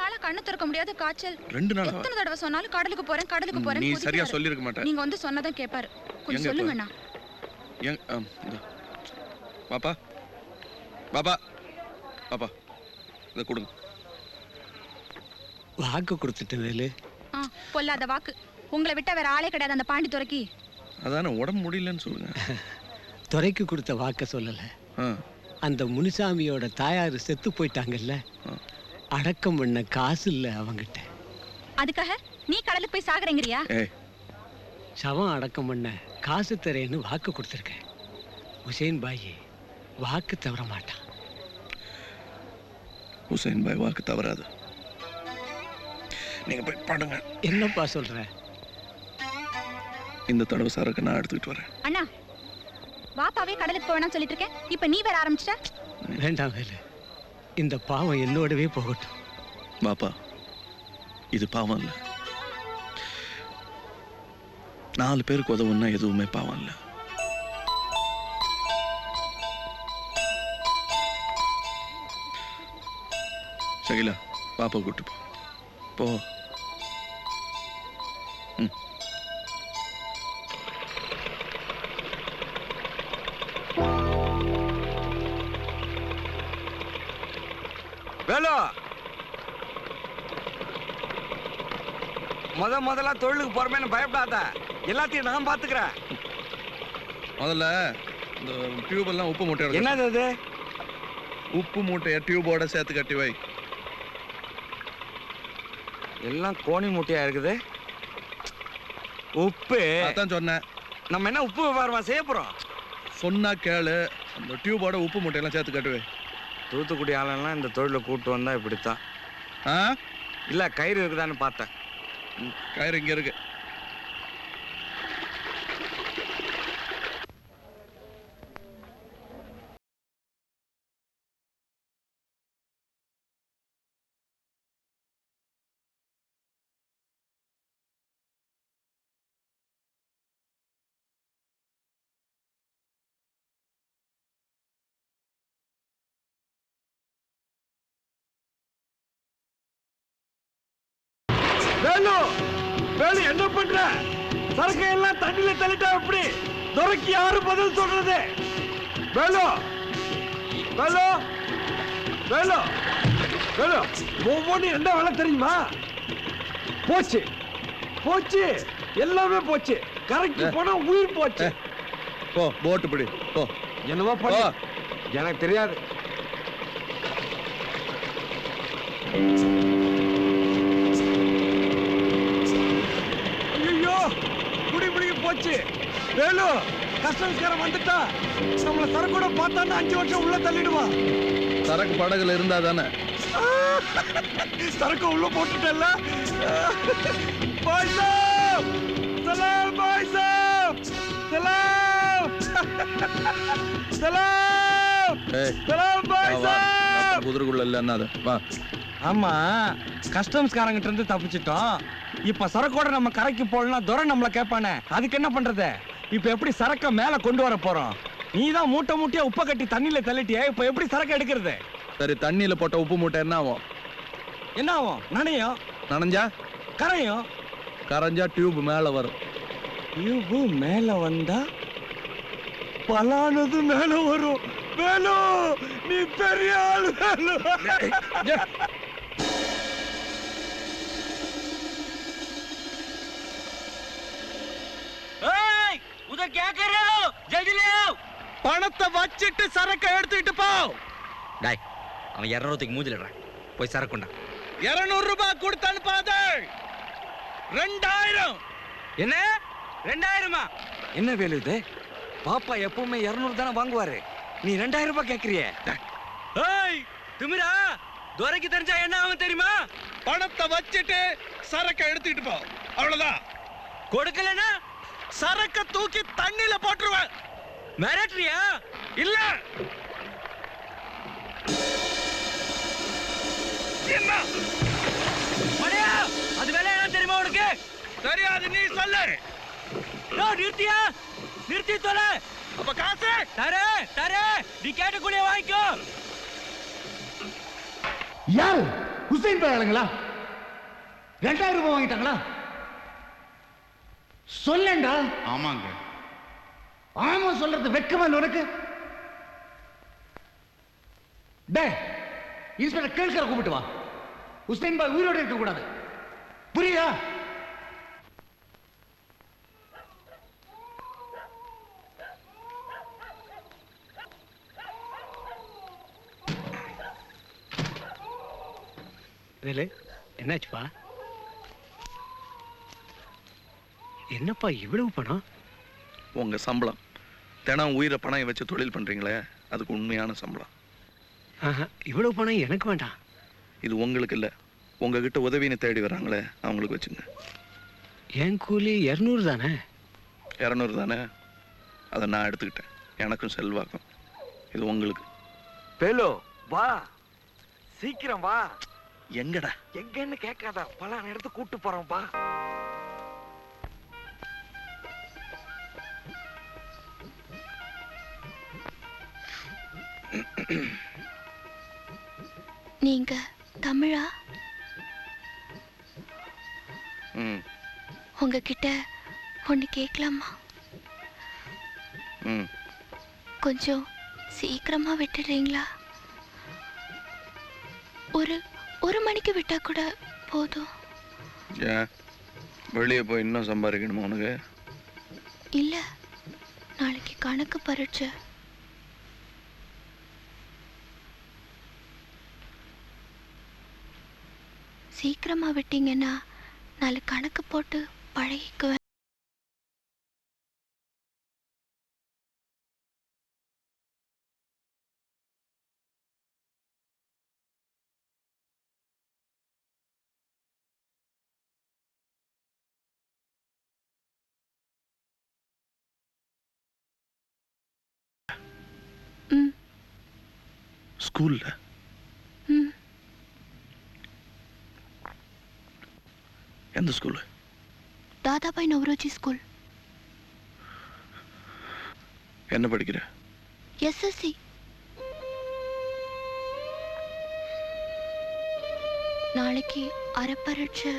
நாளா கண்ணு திறக்க முடியாத காய்ச்சல். 2 நாளா? எத்தனை தடவை சொன்னாலும் கடலுக்கு போறேன் நீ சரியா சொல்லிருக்க மாட்டே. நீங்க வந்து சொன்னதா கேட்பாரு. கொஞ்சம் சொல்லுங்கண்ணா. பாப்பா பாப்பா பாப்பா இத கொடுங்க. வாக்கு கொடுத்துட்டேன் வேலு. பொல்லாத வாக்கு. உங்களை விட்டா வேற ஆளே கிடையாது அந்த பாண்டி துறைக்கு. அதான உடம்பு முடியலன்னு சொல்லுங்க. துறைக்கு கொடுத்த வாக்க சொல்லல. அந்த முனிசாமியோட தாயார் செத்து போயிட்டாங்கல்ல, அடக்கம் பண்ண காசு இல்ல அவங்கிட்ட. அதுக்காக நீ கடலுக்கு போய் சாகுறேங்கறியா? சவம் அடக்கம் பண்ண காசு தரேன்னு வாக்கு கொடுத்துருக்கேன். ஹுசைன் பாய் வாக்கு தவற மாட்டான். ஹுசைன் பாய் வாக்கு தவறாது. நீங்க போய் பாடுங்க. என்னப்பா சொல்ற? இந்த தடவை சரக்கு நான் எடுத்துக்கிட்டு வரேன். அண்ணா வாப்பாவே கடலுக்கு போவேன்னு சொல்லிட்டு இருக்கேன். இப்ப நீ வேற ஆரம்பிச்சிட்ட. வேண்டாம் வேலு, இந்த பாவம் என்னோடவே போகட்டும். பாப்பா இது பாவம் இல்ல. 4 பேருக்கு உதவுன்னா எதுவுமே பாவம் இல்ல. சகிலா பாப்பா கூட்டு போ. வேலு முதல்ல தொழிலுக்கு போறமேன்னு பயப்படாத, எல்லாத்தையும் நான் பாத்துக்கிறேன். முதல்ல இந்த டியூப் எல்லாம் உப்பு மூட்டை. என்னது அது? உப்பு மூட்டையை டியூபோட சேர்த்து கட்டி வை. எல்லாம் கோணி மூட்டையா இருக்குது. உப்பு அதான் சொன்னேன். நம்ம என்ன உப்பு வியாபாரமா செய்ய போறோம்? சொன்னா கேளு. அந்த டியூபோட உப்பு மூட்டையெல்லாம் சேர்த்து கட்டுவே. தூத்துக்குடி ஆளெல்லாம் இந்த தொழிலை கூப்பிட்டு வந்தா இப்படித்தான். இல்ல கயிறு இருக்குதான்னு பார்த்தேன். கயிறு இங்க இருக்கு. வேலு வேலு என்ன பண்ற? சரக்கு எல்லாம் தண்ணியில தள்ளிட்டா எப்படி? துரைக்கு யாரு பதில் சொல்றது? வேலு வேலு வேலு வேலு ஒவ்வொன்றும் என்ன வேலை தெரியுமா? போச்சு போச்சு, எல்லாமே போச்சு. கரைக்கு போனா உயிர் போச்சு. போ போட்டு பிடி போ. என்னவோ பண்ணு, எனக்கு தெரியாது. போச்சு வேலு, கஸ்டம்ஸ்காரன் வந்துட்டா நம்மள சரக்கோட பார்த்தான்னு 5 வருஷம் உள்ள தள்ளிடுவான். சரக்கு படகுல இருந்தா தானே. சரக்கு உள்ள போட்டுட்டல்ல. பாய் சாப் சலாம், பாய் சாப் சலாம் சலாம் சலாம் பாய் சாப். குதிரைக்குள்ள இல்ல என்னது வா. ஆமா, கஸ்டம்ஸ்காரங்கிட்ட இருந்து தப்பிச்சிட்டோம். இப்ப சரக்கோட நம்ம கரைக்கு போடலாம், துரை நம்மள கேட்பானே, அதுக்கு என்ன பண்றது? இப்ப எப்படி சரக்க மேல கொண்டு வர போறோம்? நீதான் மூட்டை மூட்டையா உப்ப கட்டி தண்ணியில தள்ளிட்டியா, இப்ப எப்படி சரக்கு எடுக்கிறது? சரி, தண்ணியில போட்ட உப்பு மூட்டை என்ன ஆகும்? என்ன ஆகும்? நனையும். நனைஞ்சா கரையும். கரைஞ்சா டியூப் மேல வரும். டியூப் மேல வந்தா பலானது மேல வரும். வேலு நீ பெரிய ஆளு. வேலு பணத்தை வச்சிட்டு சரக்க எடுத்துட்டு போ. டாய், அவன் 200 மூஞ்சிலறான். போய் சரக்குண்டா. 200 ரூபாய் கொடுத்து அனுப்பாத. 2000. என்ன 2000மா? என்ன வேலு இது? பாப்பா எப்பவுமே 200 தானே வாங்குவாரு, நீ 2000 ரூபாய் கேக்குறிய? ஏய் திமிரா, துரைக்கு தெரிஞ்சா என்ன ஆகும் தெரியுமா? பணத்தை வச்சிட்டு சரக்க எடுத்துட்டு போ, அவ்வளவுதான். கொடுக்கலனா சரக்க தூக்கி தண்ணில போட்டுருவேன். மிரட்டுறியா? இல்ல என்ன மணியா, அது வேலை என்ன தெரியுமா உனக்கு? தெரியாது, நீ சொல்லு. நிறுத்தியா? நிறுத்தி தொலை. அப்ப காசு தரே, நீ கேட்ட கூலிய வாங்கிக்கோ. யார் ஹுசைன் பாய் ஆளுங்களா 2000 ரூபாய் வாங்கிட்டாங்களா? சொல்லண்டா. ஆமாங்க. ஆமா சொல்றது வெக்கமா இல்ல உனக்கு? டே இன்ஸ்பெக்டர் கேள்கரை கூப்பிட்டு வா. ஹுசைன் பாய் உயிரோடு இருக்க கூடாது, புரியுதா? வேலு, என்னாச்சுப்பா? என்னப்பா இவ்வளவு பணம்? உங்க சம்பளம். தினம் உயிரை பணம் வச்சு தொழில் பண்றீங்களே, அதுக்கு உண்மையான சம்பளம். ஆஹா, இவ்வளவு பணம் எனக்கு வேண்டாம். இது உங்களுக்கு இல்லை, உங்ககிட்ட உதவின்னு தேடி வராங்களே அவங்களுக்கு வச்சுங்க. என் கூலி 200 தானே? 200 தானே? அதை நான் எடுத்துக்கிட்டேன், எனக்கும் செல்வாக்கும். இது உங்களுக்கு. வேலு வா, சீக்கிரம் வா. எங்கடா? எங்கன்னு கேட்காத, பல இடத்துக்கு கூட்டு போறோம் வா. நீங்க தமிழா? ம் உங்ககிட்ட ஒண்ணு கேட்கலாமா? ம் கொஞ்சம் சீக்கிரமா விட்டுடுறீங்களா? ஒரு மணிக்கு விட்டா கூட போதும். ஏன் வெளியே போய் இன்னும் சம்பாதிக்கணுமா உனக்கு? இல்ல, நாளைக்கு கணக்கு பரீட்சை. சீக்கிரமா விட்டீங்கன்னா நாலு கணக்கு போட்டு பழகிக்குவேன். ம் ஸ்கூல்ல? ம் எந்த ஸ்கூல்? தாதாபாய் நவ்ரோஜி ஸ்கூல். என்ன படிக்கிற? எஸ்எஸ்சி. நாளைக்கு அரை பரீட்சை.